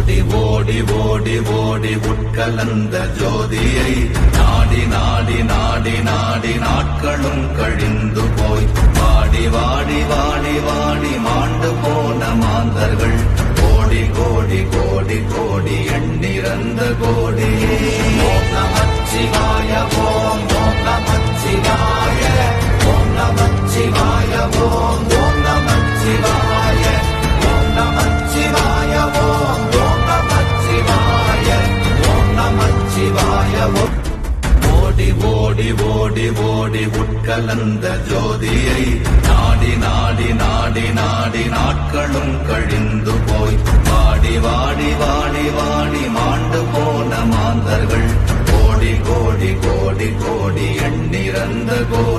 ஓடி ஓடி ஓடி ஓடி உட்கலந்த ஜோதியை நாடி நாடி நாடி நாடி நாட்களும் கழிந்து போய் வாடி வாடி வாடி வாடி மாண்டு போன மாந்தர்கள் கோடி கோடி கோடி கோடி எண்ணிறந்த கோடி. ஓம் நமச்சிவாய ஓம் ஓம் நமச்சிவாய ஓம் நமச்சிவாய ஓம் ஓம் நமச்சிவாய ஓம் நமச்சிவாய ஓம் ஓம் நமச்சிவாய ஓம் நமச்சிவாய ஓம். ஓடி ஓடி ஓடி ஓடி உட்கலந்த ஜோதியை நாடி நாடி நாடி நாடி நாட்களும் கழிந்து போய் வாடி வாடி வாடி வாடி மாண்டு போன மாந்தர்கள் கோடி கோடி கோடி கோடி எண்ணிறந்த கோடி.